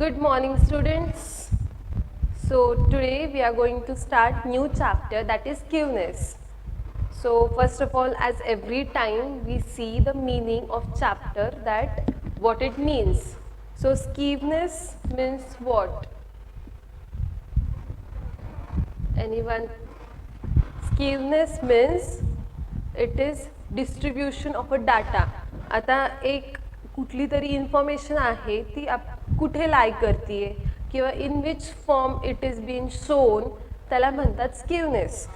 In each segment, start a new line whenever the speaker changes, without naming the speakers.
Good morning, students. So today we are going to start new chapter, that is skewness. So first of all, as every time we see the meaning of chapter, that what it means. So skewness means what? Anyone? Skewness means it is distribution of a data. आता एक कुठली तरी information आहे ती कुठे लाय करते किंवा in which form it is been shown, त्याला म्हणतात स्क्यूनेस.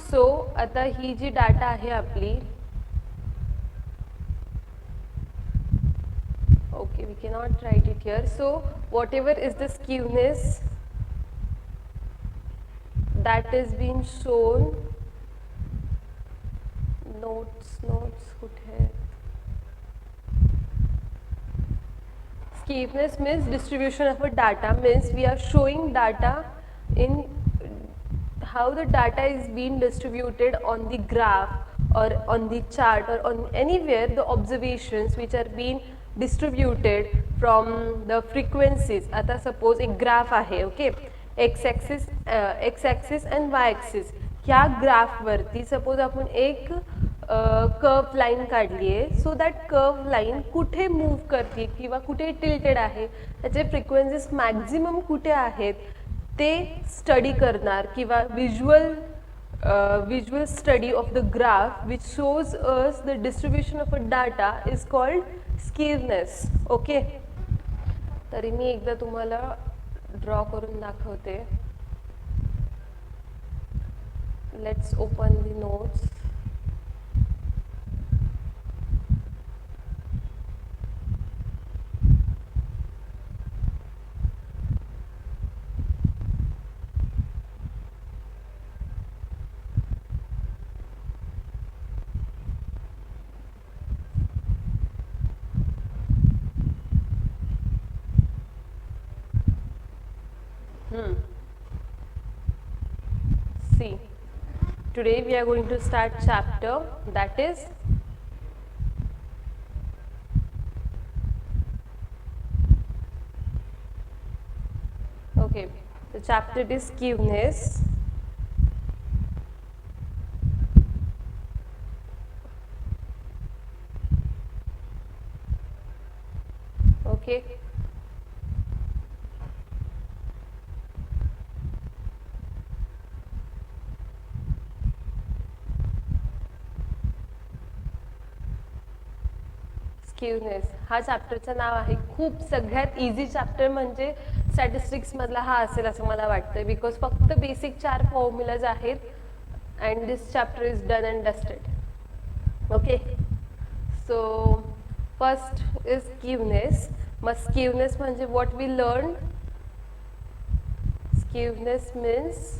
सो आता ही जी डाटा आहे आपली, okay we cannot write it here. So whatever is the skewness that is being shown, notes कुठे. Skewness means distribution of a data, means we are showing data in how the data is being distributed on the graph or on the chart or on anywhere, the observations which are being distributed from the frequencies. आता suppose एक graph आहे, okay, x axis and y axis. ह्या graph वरती suppose आपण एक curve line काढली आहे. So that curve line कुठे मूव्ह करते किंवा कुठे टिल्टेड आहे, त्याचे फ्रिक्वेन्सीज मॅक्झिमम कुठे आहेत ते स्टडी करणार, किंवा visual study of the graph which shows us the distribution of a data is called skewness. okay, तरी मी एकदा तुम्हाला ड्रॉ करून दाखवते. Let's open the notes. See, today we are going to start chapter, that is okay, the chapter is skewness. okay, skewness हा चॅप्टरचं नाव आहे. खूप सगळ्यात easy chapter म्हणजे स्टॅटिस्टिक्स मधला हा असेल असं मला वाटतं, बिकॉज फक्त बेसिक 4 फॉर्म्युलाज आहेत and this chapter is done and dusted. Okay, so first is skewness. मग स्क्यूनेस म्हणजे what we learn. Skewness means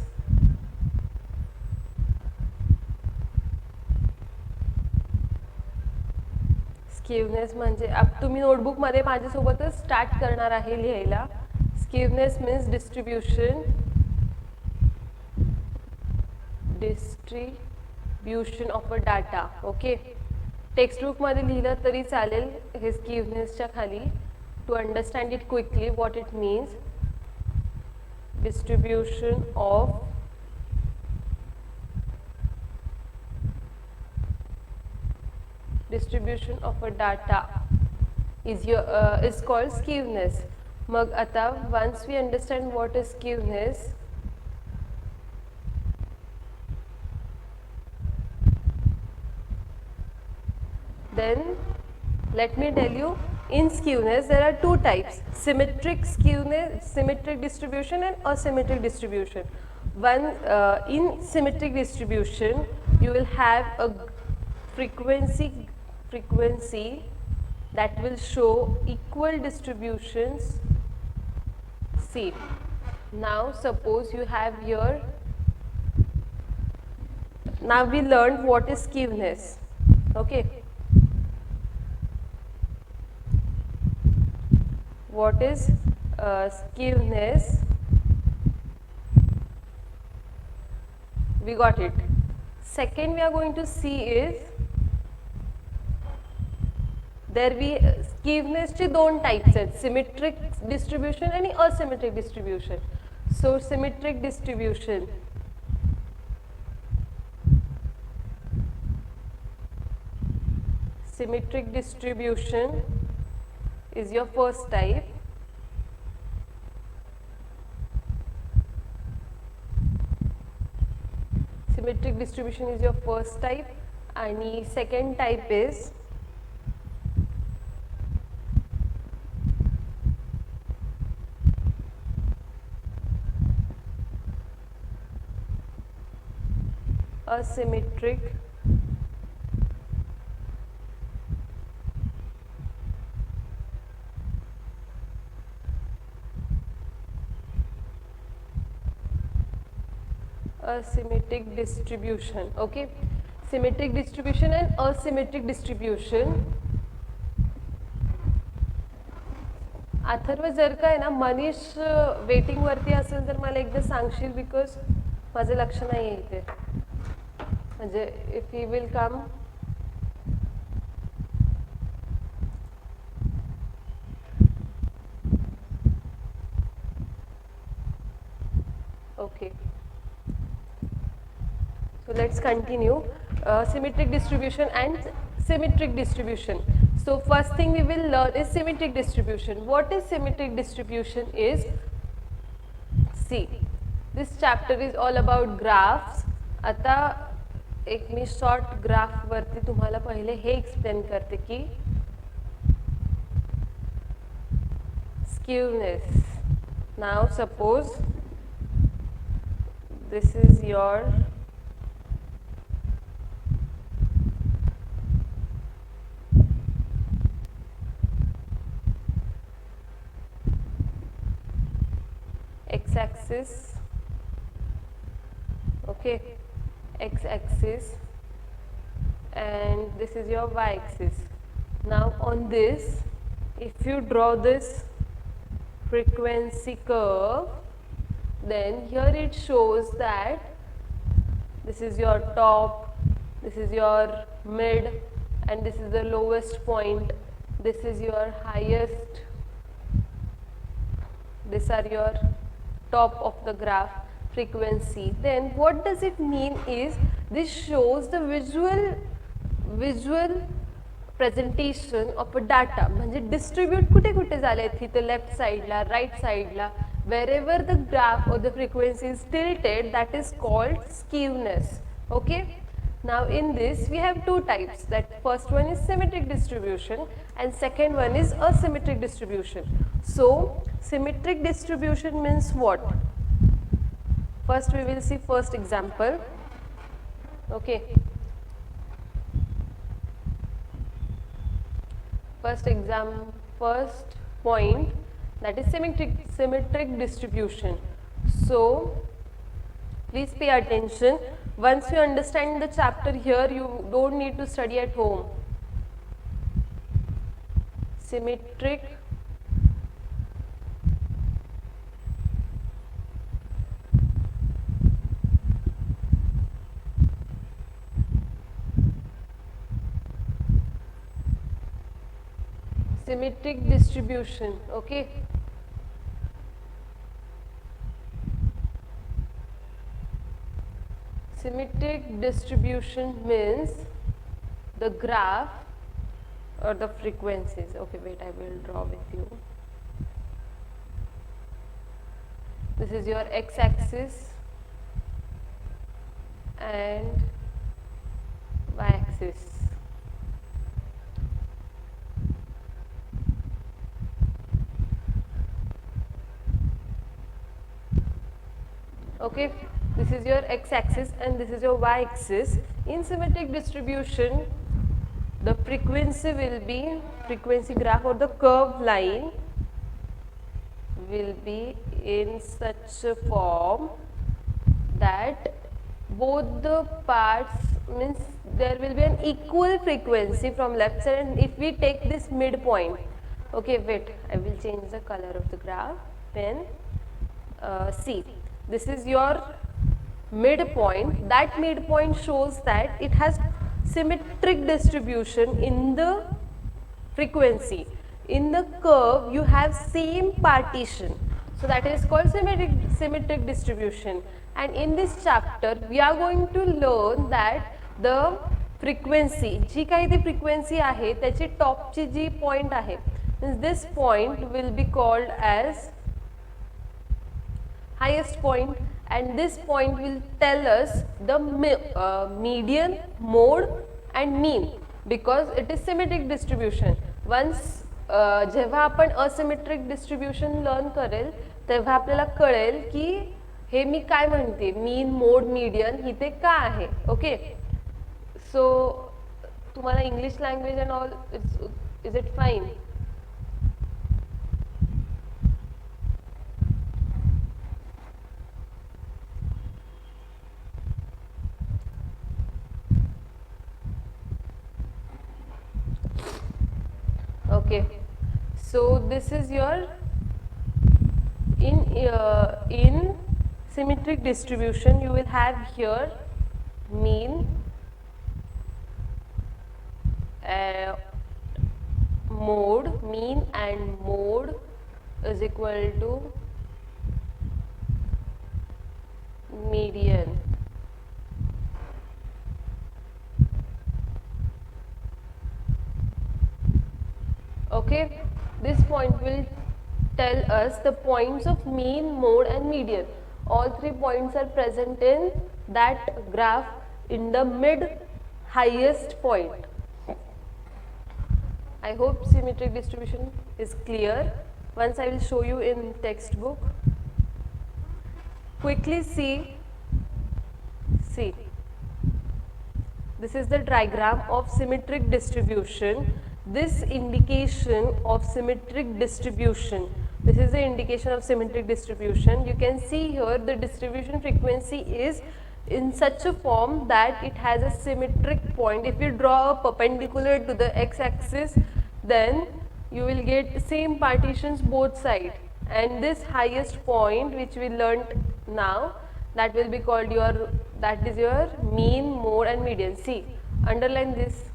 skewness म्हणजे तुम्ही नोटबुकमध्ये माझ्यासोबतच स्टार्ट करणार आहे लिहायला. Skewness means distribution of a data. Okay, टेक्स्टबुकमध्ये लिहिलं तरी चालेल हे स्क्यूनेसच्या खाली, to understand it quickly what it means. Distribution of a data is called skewness. मग आता once we understand what is skewness, then let me tell you, in skewness there are 2 types: symmetric skewness, symmetric distribution, and asymmetric distribution. In symmetric distribution you will have a frequency that will show equal distributions. See, now suppose you have here, now we learned what is skewness. okay, what is skewness, we got it. Second we are going to see is there we स्कीवनेसचे दोन types आहेत, symmetric distribution आणि asymmetric distribution. So symmetric distribution is your first type. Symmetric distribution is your first type, and second type is asymmetric distribution. Okay, symmetric distribution and asymmetric distribution. Atharva जर काय ना Manish waiting वरती असेल तर मला एकदा सांगशील, बिकॉज माझं लक्ष नाही आहे इथे, म्हणजे if he will come. Okay, so let's continue. Symmetric distribution and symmetric distribution. So first thing we will learn is symmetric distribution. What is symmetric distribution is, see, this chapter is all about graphs. आता एक मी short graph वरती तुम्हाला पहिले हे explain करते की skewness. Now suppose this is your x-axis, okay, x-axis, and this is your y-axis. Now on this, if you draw this frequency curve, then here it shows that this is your top, this is your mid, and this is the lowest point, this is your highest, these are your top of the graph frequency. Then what does it mean is, this shows the visual presentation of a data. म्हणजे distribute कुठे कुठे झाले इथे left side La, right side La, wherever the graph or the frequency is tilted, that is called skewness. Okay, now in this we have two types, that first one is symmetric distribution and second one is asymmetric distribution. So symmetric distribution means what? First we will see first example. Okay, first point, that is symmetric distribution. So please pay attention. Once you understand the chapter here, you don't need to study at home. Symmetric distribution. Okay, symmetric distribution means the graph or the frequencies. Okay, wait, I will draw with you. This is your x-axis and y-axis. Okay, this is your x-axis and this is your y-axis. In symmetric distribution, the frequency will be, frequency graph or the curved line will be in such a form that both the parts, means there will be an equal frequency from left side, and if we take this midpoint, okay, wait, I will change the color of the graph. Then see, this is your midpoint. That midpoint shows that it has symmetric distribution in the frequency. in the curve you have same partition. So that is called symmetric distribution. And in this chapter we are going to learn that the frequency, जी काही ती frequency आहे त्याची टॉपची जी point आहे, means this point will be called as highest point, and this point will tell us the median, mode and mean, because it is symmetric distribution. Once जेव्हा आपण asymmetric distribution learn करेल तेव्हा आपल्याला कळेल की हे मी काय म्हणते, मीन, मोड, मीडियन इथे का आहे. ओके, सो तुम्हाला English language and all is it fine? Okay, so this is your in symmetric distribution you will have here mean, mode, mean and mode is equal to median. Okay, this point will tell us the points of mean, mode and median. All three points are present in that graph in the mid highest point. I hope symmetric distribution is clear. Once I will show you in textbook. Quickly see. This is the diagram of symmetric distribution. This indication of symmetric distribution. This is the indication of symmetric distribution. You can see here the distribution frequency is in such a form that it has a symmetric point. If you draw a perpendicular to the x-axis, then you will get same partitions both sides. And this highest point which we learnt now, that will be called your, that is your mean, mode and median. See, underline this.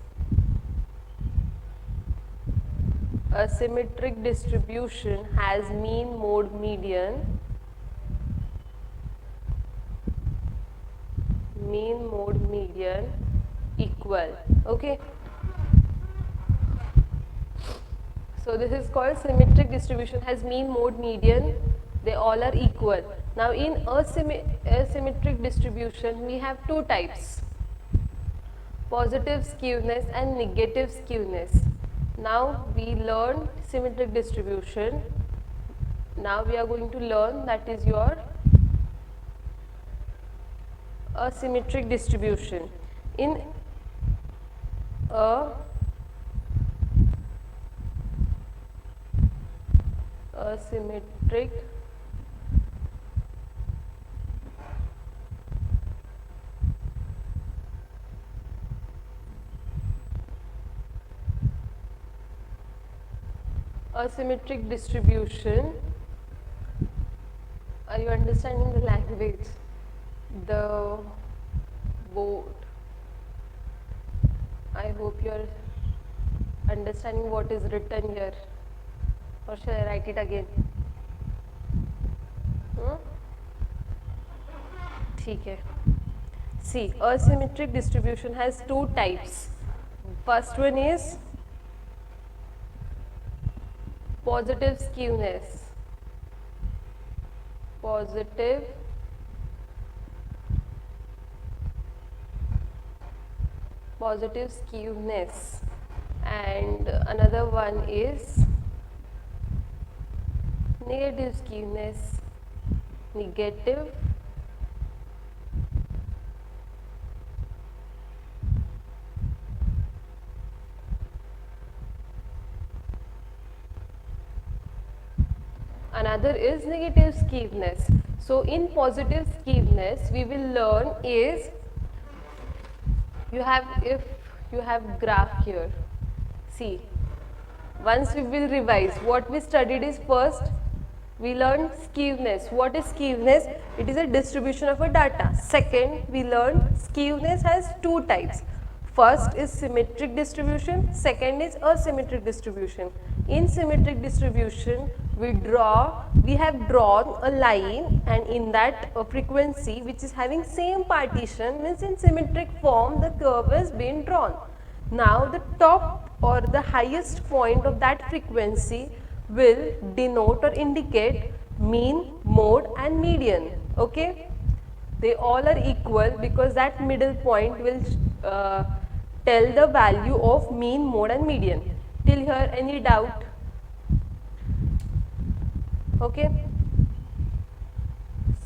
A symmetric distribution has mean, mode, median. Mean, mode, median equal. Okay. So this is called symmetric distribution has mean, mode, median. They all are equal. Now in asymmetric distribution we have two types, positive skewness and negative skewness. Now we learned symmetric distribution. Now we are going to learn that is your asymmetric distribution. In a asymmetric asymmetric distribution. Are you understanding the language? The board. I hope you are understanding what is written here. Or shall I write it again? ठीक है. See, asymmetric distribution has two types. First one is positive skewness. Positive skewness, and another one is negative skewness. Negative another is negative skewness. So in positive skewness we will learn is if you have graph here. See, once we will revise what we studied is first we learned skewness. What is skewness? It is a distribution of a data. Second, we learned skewness has two types. First is symmetric distribution, second is asymmetric distribution. In symmetric distribution, we have drawn a line, and in that frequency which is having same partition, means in symmetric form the curve is being drawn. Now the top or the highest point of that frequency will denote or indicate mean, mode and median. Okay, they all are equal because that middle point will tell the value of mean, mode and median. Till here any doubt? Okay,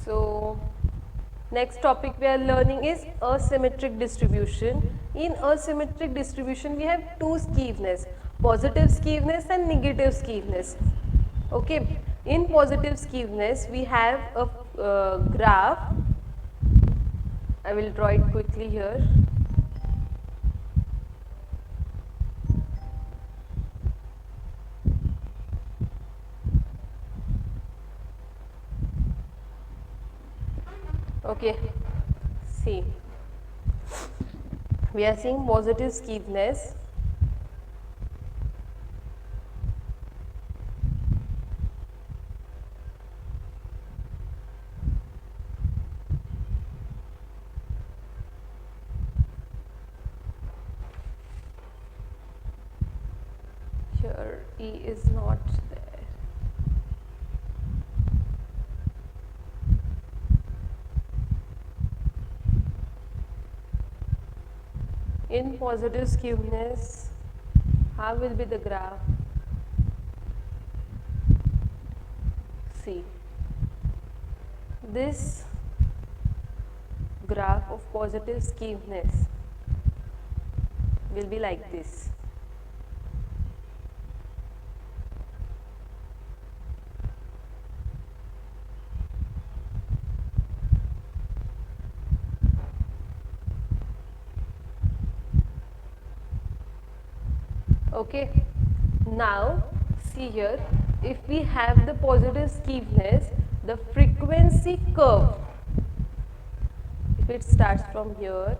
so next topic we are learning is asymmetric distribution. In asymmetric distribution we have two skewness, positive skewness and negative skewness. Okay, in positive skewness we have a graph. I will draw it quickly here. Okay, see, we are seeing positive skewness. Here E is not there. In positive skewness, how will be the graph? See, this graph of positive skewness will be like this. Okay, now see here, if we have the positive skewness, the frequency curve, if it starts from here,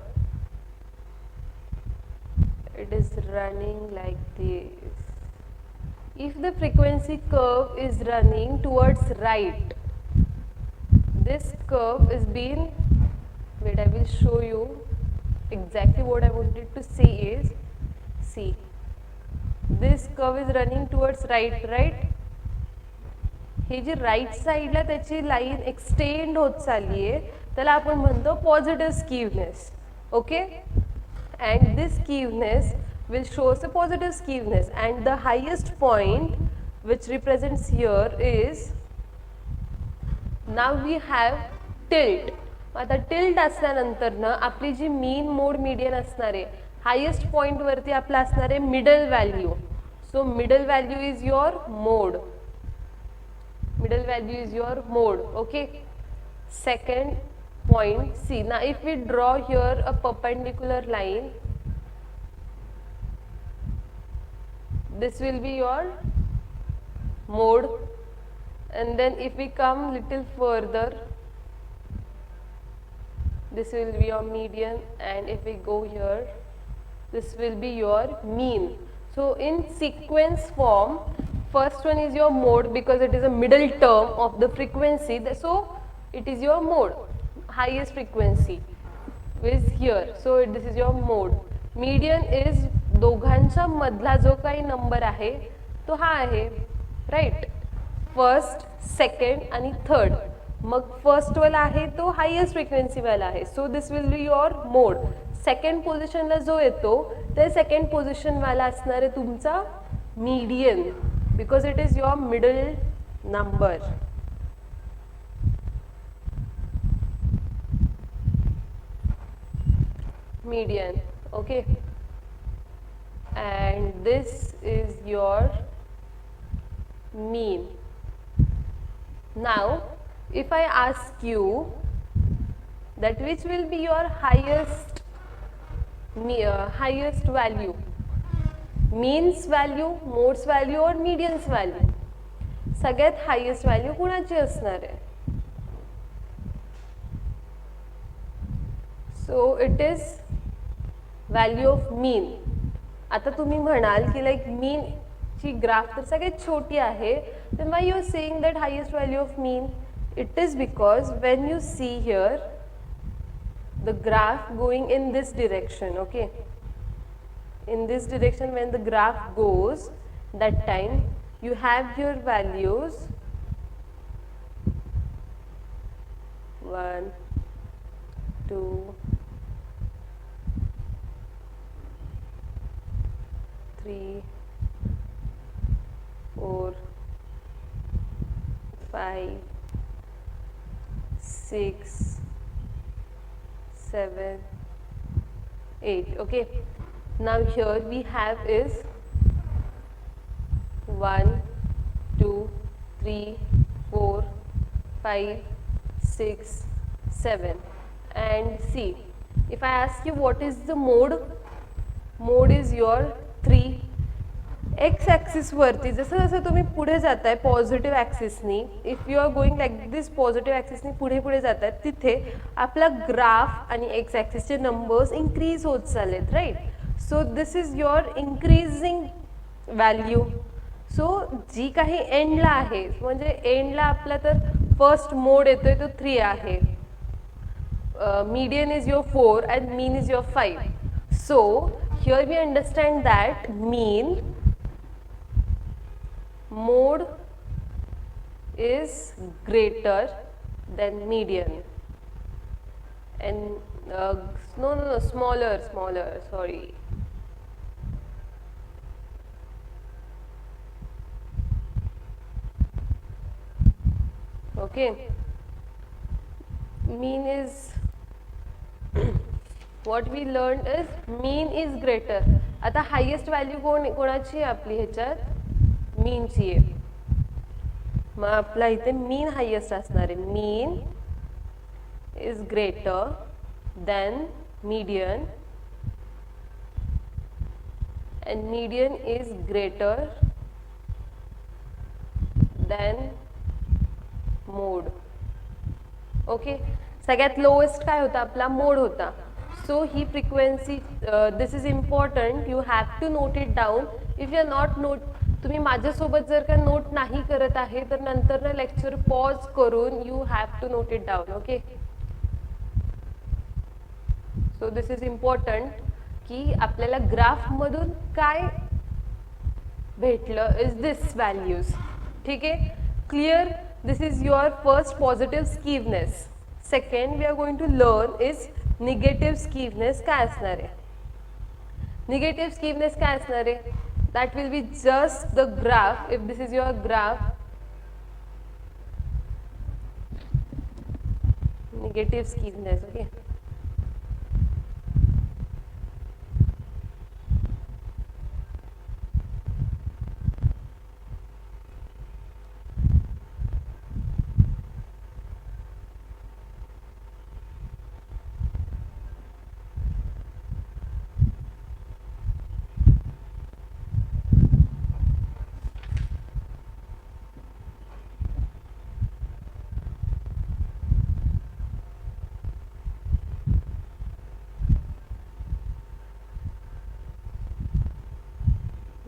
it is running like this. If the frequency curve is running towards right, this curve is being, wait, I will show you exactly what I wanted to say is, see, this curve is running towards right. हे जी right साईडला त्याची line extend होत चालली आहे त्याला आपण म्हणतो positive skewness. Okay, and this skewness will show us a positive skewness, and the highest point which represents here is, now we have tilt. आता टिल्ट असल्यानंतर ना आपली जी मीन मोड मीडियन असणार आहे, हायेस्ट पॉइंट वरती आपला असणार आहे middle value. So middle value is your mode. Middle value is your mode. Okay, second point, see, now if we draw here a perpendicular line, this will be your mode, and then if we come little further, this will be your median, and if we go here, this will be your mean. So in sequence form, first one is your mode because it is a middle term of the frequency, so it is your mode. Highest frequency is here, so this is your mode. Median is दोघांच्या मधला जो काही number आहे तो हा आहे, right. First, second आणि third. मग first वाला आहे तो हायेस्ट फ्रिक्वेन्सी वाला आहे, so this will be your mode. Second पोझिशनला जो येतो ते सेकंड पोझिशन वाला असणार आहे तुमचा median, because it is your middle number. Median. Okay, and this is your mean. Now if I ask you that which will be your highest value, means value, modes value और मीडियन्स value, सगळ्यात highest value कुणाची असणार आहे? So it is value of mean. आता तुम्ही म्हणाल की like mean ची ग्राफ तर सगळ्यात छोटी आहे, then why you are saying that highest value of mean? It is because when you see here the graph going in this direction, okay, in this direction when the graph goes, that time you have your values 1 2 3 4 5 6 7 8. Okay, now here we have is 1 2 3 4 5 6 7. And see, if I ask you what is the mode is your 3. X axis वरती जसं जसं तुम्ही पुढे जाताय positive ॲक्सिसनी, if you are going like this positive ॲक्सिसनी पुढे पुढे जाताय, तिथे आपला ग्राफ आणि एक्स ॲक्सिसचे नंबर्स इन्क्रीज होत चाललेत, right. So this is your increasing value. सो जी काही एंडला आहे, म्हणजे एंडला आपला तर फर्स्ट मोड येतोय तो 3 आहे, median is your 4 and mean is your 5. So here we understand that mean mode is greater than median, and no smaller, sorry. Okay, mean is what we learned is mean is greater. आता highest value कोणाची आहे आपली ह्याच्यात, मीनची आहे. मग आपला इथे mean highest असणार आहे. Mean is greater than median and median is greater than mode. Okay, सगळ्यात लोएस्ट काय होता आपला, मोड होता. सो ही frequency, this is important, you have to note it down. If you are not note, तुम्ही माझ्यासोबत जर का नोट नाही करत आहे तर नंतर ना लेक्चर पॉज करून you have to note it down. Okay, so this is important की आपल्याला ग्राफमधून काय भेटलं इज दिस व्हॅल्यूज. ठीक आहे, clear. This is your first positive skewness. Second we are going to learn is negative skewness काय असणार आहे. निगेटिव्ह स्कीवनेस काय असणार आहे, that will be just the graph. If this is your graph, negative skewness. Okay,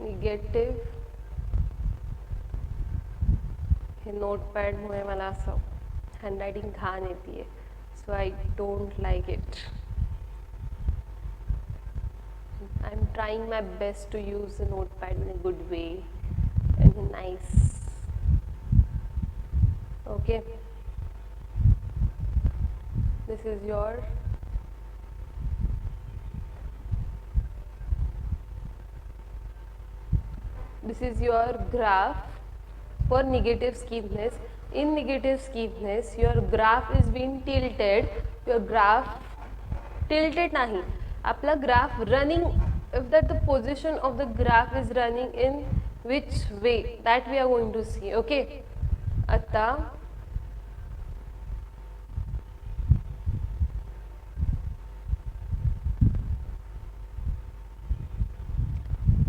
negative. हे notepad मुळे मला असं हँडरायटिंग घाण येते, so I don't like it. I am trying my best to use the notepad in a good way and nice. Okay, this is your graph for negative skewness. In negative skewness your graph is being tilted. Your graph tilted nahi, आपला graph running, if that the position of the graph is running in which way, that we are going to see. Okay, आता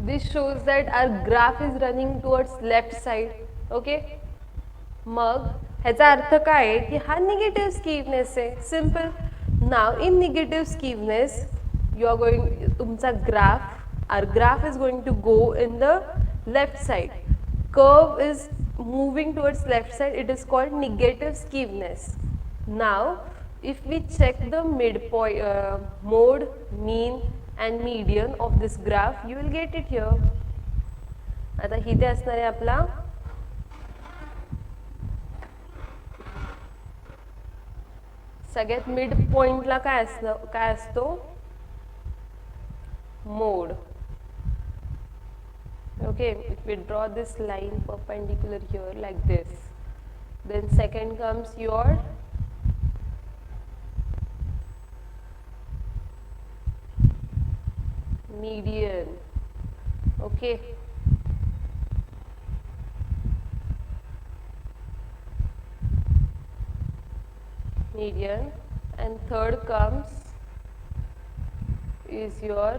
this shows that our graph is running towards left side. Okay, मग ह्याचा अर्थ काय आहे की हा negative skewness आहे. Simple. Now in negative skewness you are going, तुमचा our graph is going to go in the left side. Curve is moving towards left side, it is called negative skewness. Now if we check the midpoint, mode, mean and median of this graph, you will get it here. आता इथे असणार आहे आपला सगळ्यात mid पॉइंटला काय असतो mode. Okay, if we draw this line perpendicular here like this, then second comes your median. Okay, median, and third comes is your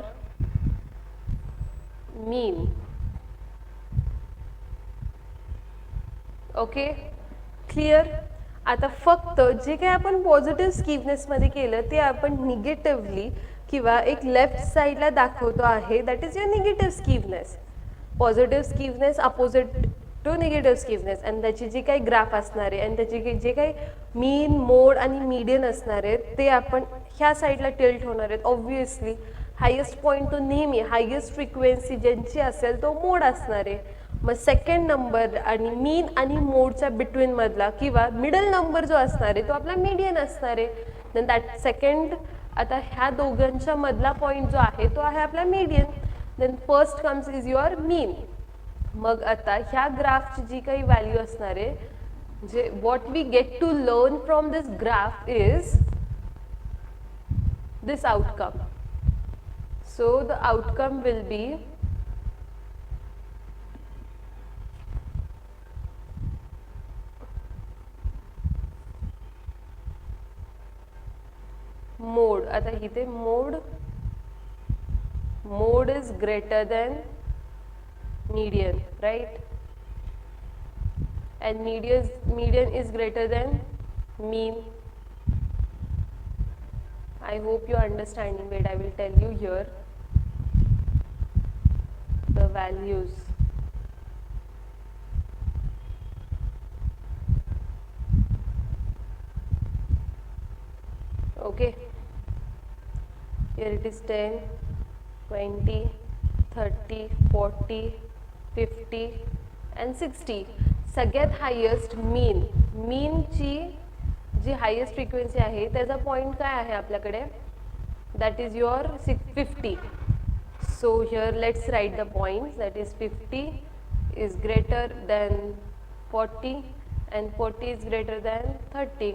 mean. Okay, clear. आता फक्त जे काही आपण पॉझिटिव्ह स्कीवनेस मध्ये केलं ते आपण निगेटिव्हली किंवा एक लेफ्ट साईडला दाखवतो आहे, that is your negative skewness. Positive skewness opposite to negative skewness, आणि त्याची जी काही ग्राफ असणार आहे आणि त्याची जे काही मीन, मोड आणि मीडियन असणार आहेत ते आपण ह्या साईडला टिल्ट होणार आहेत. ऑब्व्हियसली हायेस्ट पॉईंट तो नेहमी हायेस्ट फ्रिक्वेन्सी ज्यांची असेल तो मोड असणार आहे. मग सेकंड नंबर आणि मीन आणि मोडच्या बिटवीन मधला किंवा मिडल नंबर जो असणार आहे तो आपला मीडियन असणार आहे. देन दॅट सेकंड, आता ह्या दोघांच्या मधला पॉईंट जो आहे तो आहे आपला median. Then first comes is your mean. मग आता ह्या ग्राफची जी काही व्हॅल्यू असणार आहे, जे what we get to learn from this graph is this outcome. So the outcome will be mode. आता इथे mode is greater than median, right? And median is greater than mean. I hope you are understanding it. I will tell you here the values. Okay, here it is 10, 20, 30, 40, 50 and 60. सगळ्यात highest मीनची जी highest frequency आहे त्याचा point काय आहे आपल्याकडे, that is your 50. So here let's write the point, that is 50 is greater than 40 and 40 is greater than 30,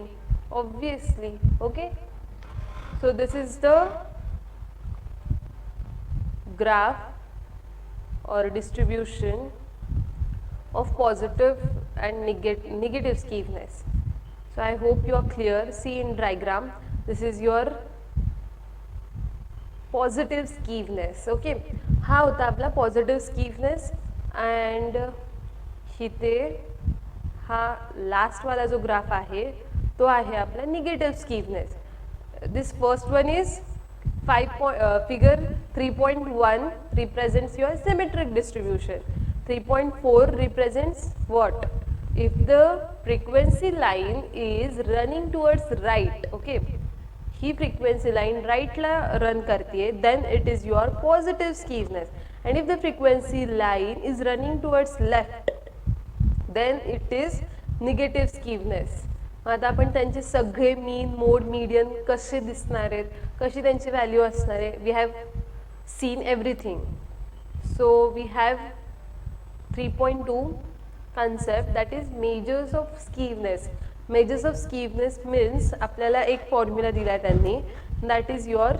obviously. Okay, so this is the graph or distribution of positive and negative skewness. So I hope you are clear. See in diagram, this is your positive skewness. Okay, हा होता आपला positive skewness, and इथे हा last वाला जो graph आहे तो आहे आपला negative skewness. This first one is figure 3.1 represents your symmetric distribution. 3.4 represents what? If the frequency line is running towards right, okay, he frequency line right La run करतीये, then it is your positive skewness. And if the frequency line is running towards left, then it is negative skewness. आता आपण त्यांचे सगळे mean, mode, median कसे दिसणार आहेत, कशी त्यांची व्हॅल्यू असणार आहे, we have seen everything. So we have 3.2 concept, that is measures of skewness. Measures of skewness means आपल्याला एक फॉर्म्युला दिला आहे त्यांनी, that is your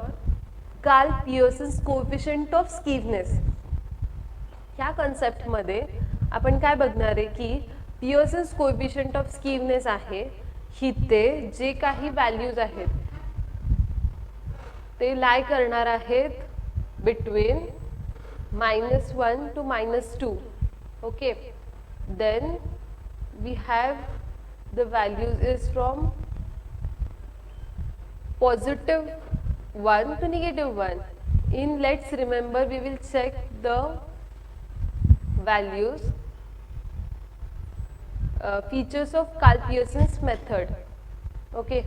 Karl Pearson's coefficient of skewness. ह्या कन्सेप्टमध्ये आपण काय बघणार आहे की पियर्सन्स कोएफिशियंट ऑफ स्कीवनेस आहे, इथे जे काही व्हॅल्यूज आहेत ते लाय करणार आहेत between -1 to -2. Okay, then we have the values is from positive 1 to negative 1. In, let's remember, we will check the values, features of Karl-Pearson's method. Okay,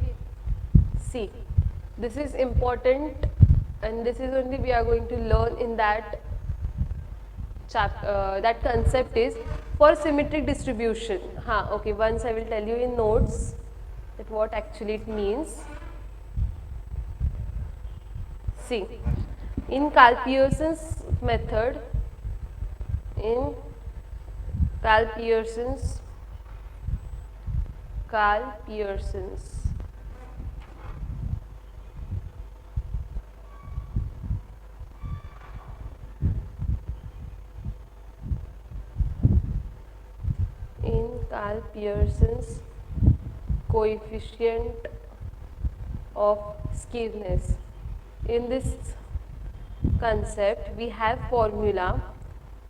see, this is important, and this is only we are going to learn in that that concept is for symmetric distribution. Okay, once I will tell you in notes that what actually it means. See, in Karl-Pearson's method, in Karl-Pearson's coefficient of skewness. In this concept, we have formula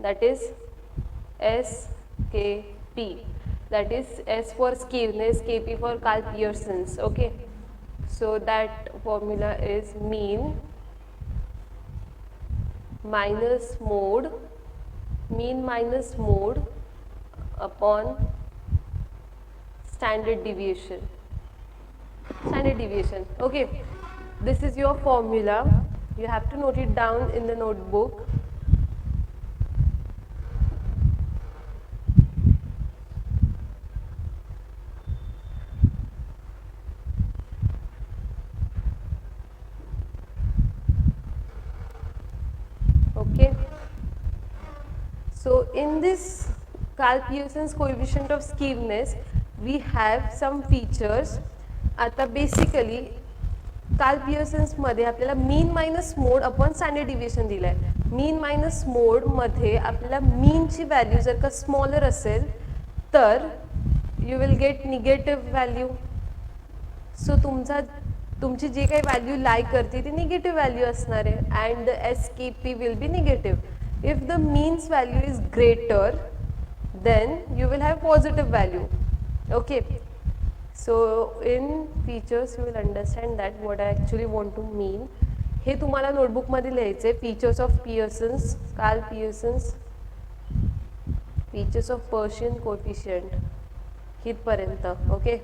that is SKP, that is S for skewness, KP for Karl-Pearson's. Okay, so that formula is mean minus mode upon standard deviation. Okay, this is your formula. You have to note it down in the notebook. Okay, so in this Karl-Pearson's coefficient of skewness, we have some features. आता basically Karl-Pearson's मध्ये आपल्याला mean minus mode upon standard deviation दिलं आहे. Mean minus mode मध्ये आपल्याला मीनची value जर का smaller असेल तर you will get negative value. So तुमची जे काही व्हॅल्यू लाय करते ती निगेटिव्ह व्हॅल्यू असणार आहे and the SKP will be negative. If the means value is greater then you will have positive value. Okay, so in features you will understand that what I actually want to mean. हे तुम्हाला notebook मध्ये लिहायचे features of Pearson's, Karl-Pearson's, features of Pearson coefficient हितपर्यंत. Okay,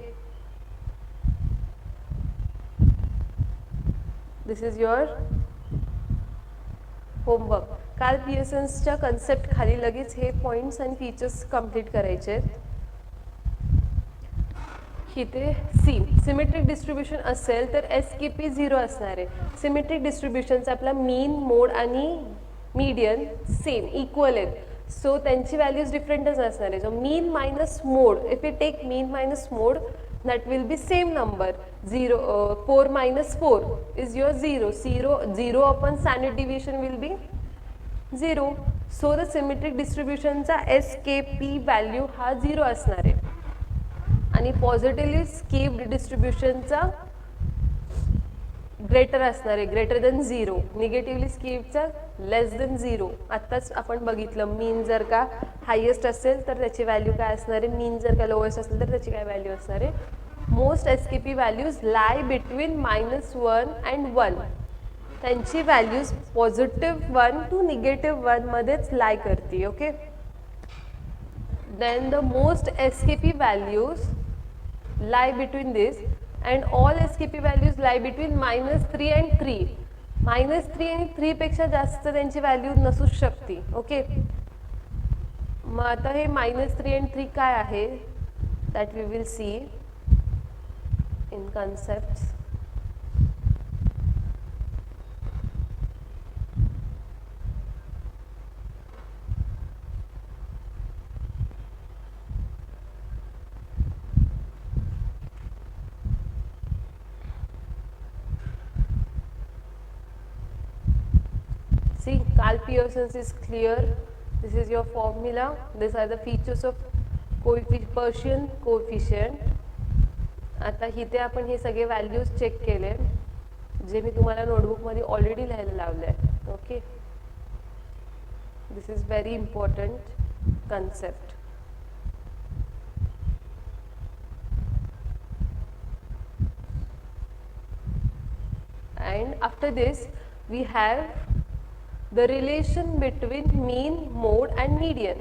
this is your homework. Karl-Pearson'sच्या concept खाली लगेच हे points आणि features complete करायचे. इथे सिमेट्रिक डिस्ट्रीब्युशन असेल तर SKP 0 असणार आहे. सिमेट्रिक डिस्ट्रीब्युशनचा आपला मीन मोड आणि मीडियन सेम इक्वल आहेत. सो त्यांची व्हॅल्यूज डिफरंटच असणार आहे. So mean minus mode, if you take mean minus mode that will be same number. 4 minus 4 is your 0 upon standard deviation will be 0. So the symmetric distribution चा SKP value हा 0 असणार आहे आणि positively skewed distribution चा greater असणार आहे, greater than 0. Negatively स्केप्डचा less than 0. आत्ताच आपण बघितलं मीन जर का हायेस्ट असेल तर त्याची व्हॅल्यू काय असणार आहे, मीन जर का लोएस्ट असेल तर त्याची काय व्हॅल्यू असणार आहे. मोस्ट SKP व्हॅल्यूज लाय बिटवीन -1 अँड 1. त्यांची व्हॅल्यूज पॉझिटिव्ह 1 टू निगेटिव्ह 1 मध्येच लाय करते. Okay, then the most SKP values lie between this and all SKP values lie between -3 and 3. -3 आणि 3 पेक्षा जास्त त्यांची व्हॅल्यू नसूच शकते. ओके, मग आता हे -3 and 3 काय आहे that we will see in concepts. See, Karl-Pearson's is clear. This is your formula. These are the features of Pearson coefficient. आता इथे आपण हे सगळे व्हॅल्यूज चेक केले जे मी तुम्हाला नोटबुक मध्ये ऑलरेडी लिहायला लावले आहे. Okay, this is very important concept. and after this we have the relation between mean, mode and median.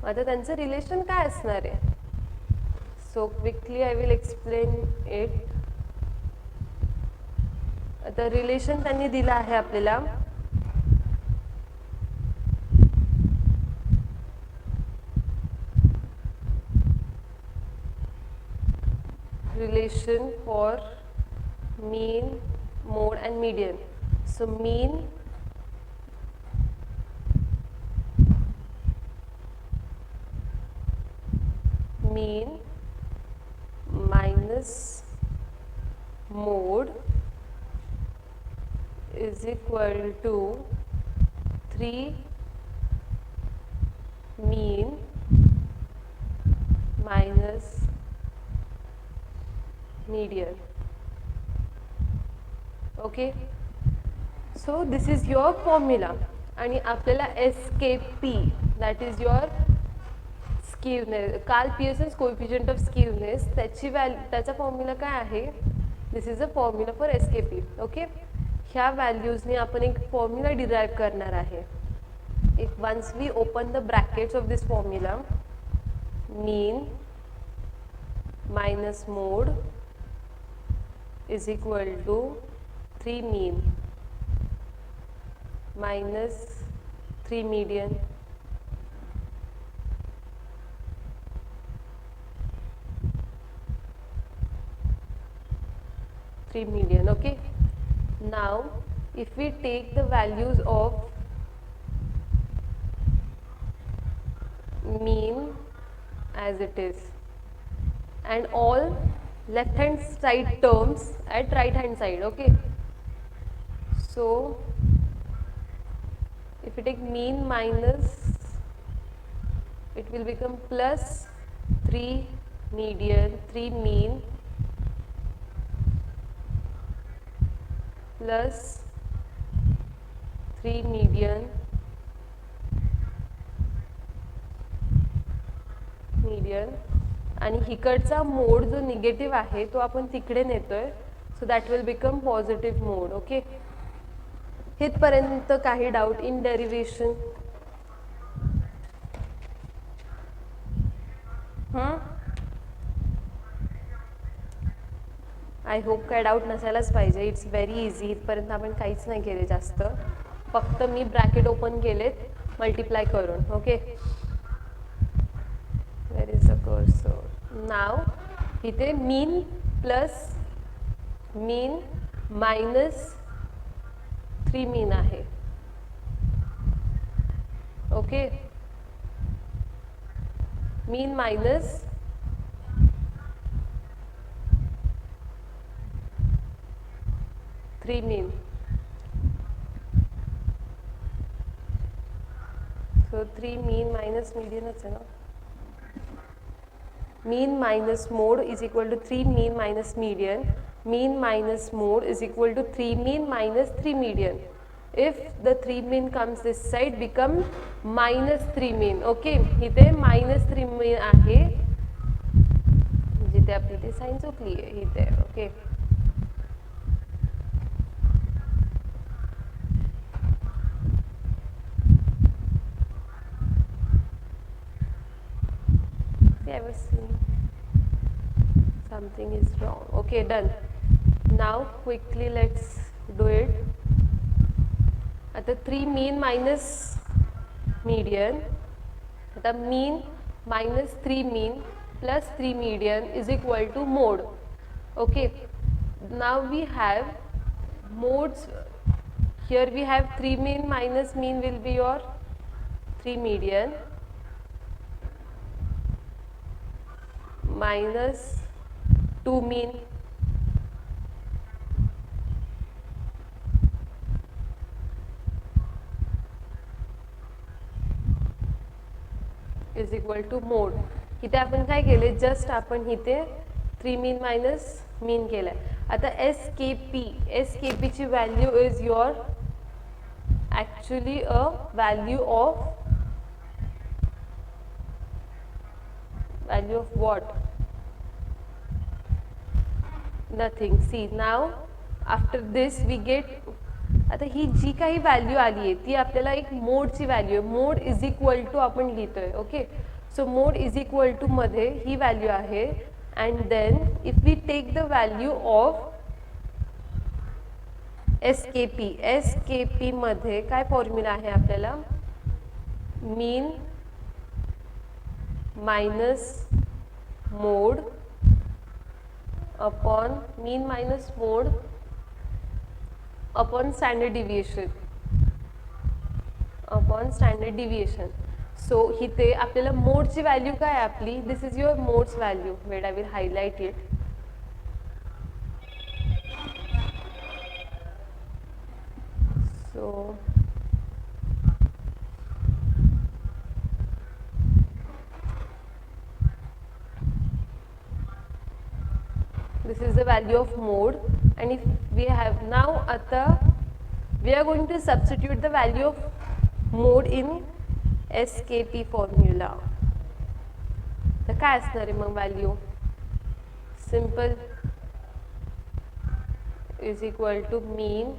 आता त्यांचं रिलेशन काय असणार आहे? So quickly I will explain it. आता रिलेशन त्यांनी दिलं आहे आपल्याला. Relation for mean, mode and median. So mean minus mode is equal to 3 mean minus median. Okay, so this is your formula आणि आपल्याला SKP, that is your skewness, Karl Pearson's coefficient of skewness, त्याचा formula काय आहे? This is a formula for SKP. Okay, ह्या व्हॅल्यूजने आपण एक formula derive करणार आहे. If once we open the brackets of this formula, mean minus mode is equal to 3 mean minus 3 median okay. Now if we take the values of mean as it is and all left hand side terms at right hand side, okay. So if we take mean minus, it will become plus 3 median, 3 mean plus 3 median आणि हिकडचा mode जो negative आहे तो आपण तिकडे नेतोय. So that will become positive mode. Okay, इथपर्यंत काही doubt in derivation? I hope काय डाऊट नसायलाच पाहिजे. It's very easy. इथपर्यंत आपण काहीच नाही केले जास्त, फक्त मी ब्रॅकेट ओपन केलेत मल्टिप्लाय करून. ओके, where is the cursor? Now इथे mean plus mean minus 3 mean आहे. Okay, mean minus 3 mean. So 3 mean minus median is ना. Mean minus mode is equal to 3 mean minus median. Mean minus mode is equal to 3 mean minus 3 median. If the 3 mean comes this side, become minus 3 mean. Okay, इथे minus 3 mean आहे, जिथे आपली इथे sign चुकली आहे इथे. Okay, I was seeing something is wrong. Okay, done. Now quickly let's do it. At the 3 mean minus median, the mean minus 3 mean plus 3 median is equal to mode. Okay, now we have modes. Here we have 3 mean minus mean will be your 3 median minus 2 mean is equal to mode. इथे आपण काय केले, just आपण इथे 3 mean minus mean केलाय. आता SKP ची value is your actually a value of what? Nothing. See, now after this we get, आता ही जी काही व्हॅल्यू आली आहे ती आपल्याला एक मोडची व्हॅल्यू आहे. मोड इज इक्वल टू आपण लिहितोय. Okay, so mode is equal to मध्ये ही व्हॅल्यू आहे. And then if we take the value of S K P, S K P मध्ये काय फॉर्म्युला आहे आपल्याला, mean minus mode upon mean minus mode upon standard deviation, upon standard deviation. So इथे आपल्याला मोडची व्हॅल्यू काय आहे आपली, this is your mode's value. Wait, I will highlight it. So this is the value of mode, and if we have now we are going to substitute the value of mode in SKP formula. तर काय असणार आहे मग value, simple is equal to mean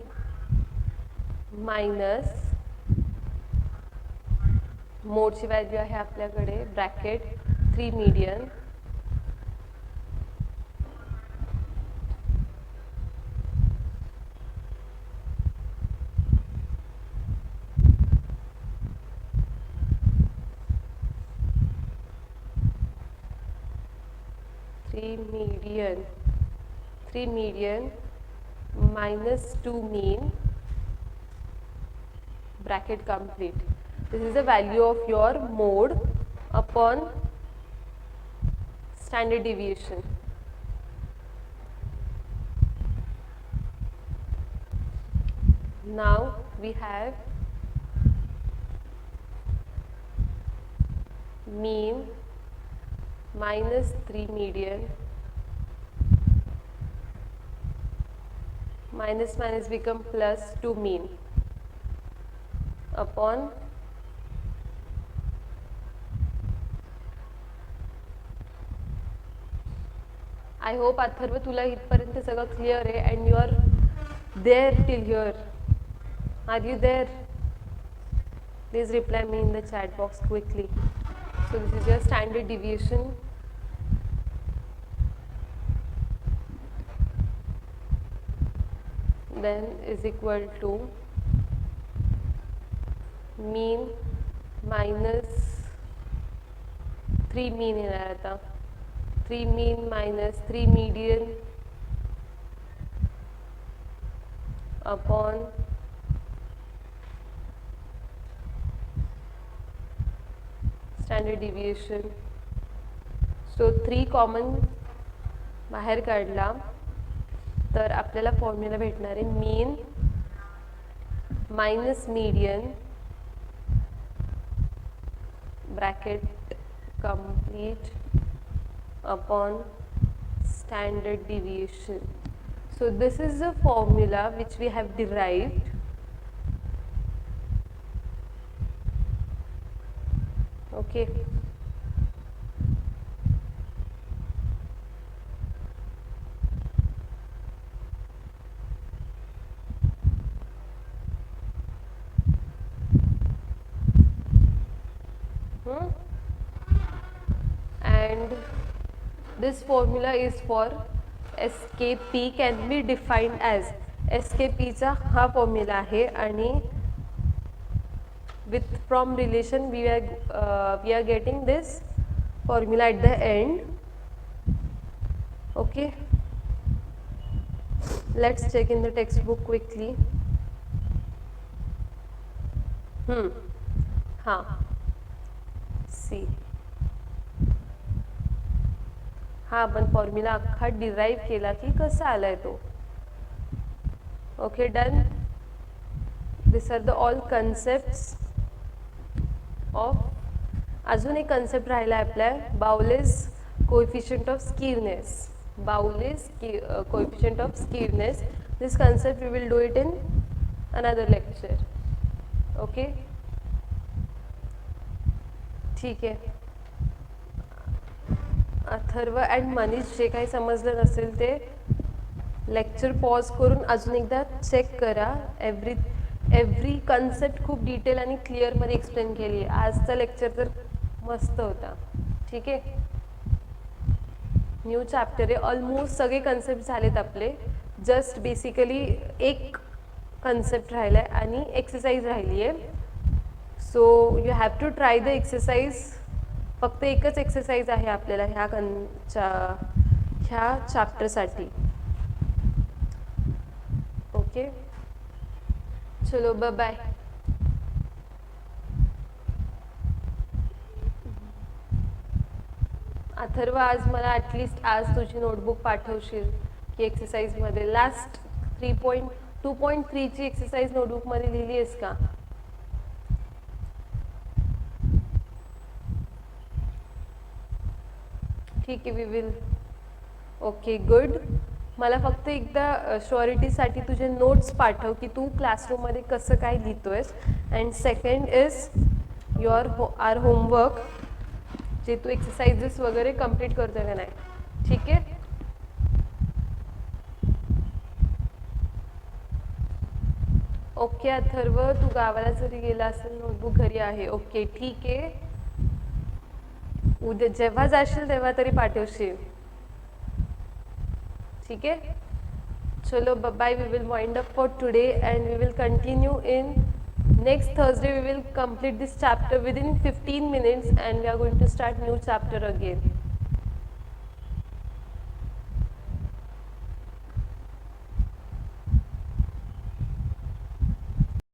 minus मोडची value आहे आपल्याकडे bracket 3 median three median minus 2 mean bracket complete. This is the value of your mode upon standard deviation. Now we have mean minus 3 median, minus minus become plus 2 mean upon I hope Atharva तुला इथपर्यंत सगळं clear आहे and you are there till here. Are you there? Please reply me in the chat box quickly. So this is your standard deviation. Then is equal to mean minus 3 mean येणार आता, 3 mean minus 3 median upon standard deviation. So 3 common बाहेर काढला तर आपल्याला formula भेटणार आहे mean minus median bracket complete upon standard deviation. So this is the formula which we have derived. Okay. And this formula is for SKP can be defined as SKP चा हा formula आहे आणि with from relation we are getting this formula at the end. Okay, let's check in the textbook quickly. हाँ सी हा आपण formula अख्खा derive केला की कसा आलाय तो. Okay, done. This are the all concepts of. अजून एक कन्सेप्ट राहिला आहे आपल्या, Bowley's coefficient of skewness. Bowley's coefficient of skewness. This concept we will do it in another lecture. Okay, ठीक आहे. अथर्व अँड मनीष जे काही समजलं नसेल ते लेक्चर पॉज करून अजून एकदा चेक करा. एव्हरी कन्सेप्ट खूप डिटेल आणि क्लिअरमध्ये एक्सप्लेन केली आहे. आजचा लेक्चर तर मस्त होता. ठीक आहे. न्यू चॅप्टर आहे. ऑलमोस्ट सगळे कन्सेप्ट झालेत आपले. जस्ट बेसिकली एक कन्सेप्ट राहिला आहे आणि एक्सरसाइज राहिली आहे. So you have to try the exercise. फक्त एकच एक्सरसाइज आहे आपल्याला ह्या चॅप्टरसाठी. ओके, चलो बाय बाय. अथर्व, आज मला ॲटलिस्ट आज तुझी नोटबुक पाठवशील की एक्सरसाइजमध्ये लास्ट 2.3ची एक्सरसाइज नोटबुकमध्ये लिहिली आहेस का? ठीक आहे, वी विल. Okay, good. मला फक्त एकदा श्युरिटीसाठी तुझे नोट्स पाठव की तू क्लासरूममध्ये कसं काय लिहितोयस. And second is our homework, जे तू एक्सरसाइजेस वगैरे कंप्लीट करतोय का नाही. ठीक आहे. ओके अथर्व, तू गावाला जरी गेला असेल नोटबुक घरी आहे. ओके, ठीक आहे. उद्या जेव्हा जाशील तेव्हा तरी पाठवशील. ठीक है. चलो bye bye. We will wind up for today and we will continue in next Thursday. We will complete this chapter within 15 minutes and we are going to start new chapter again.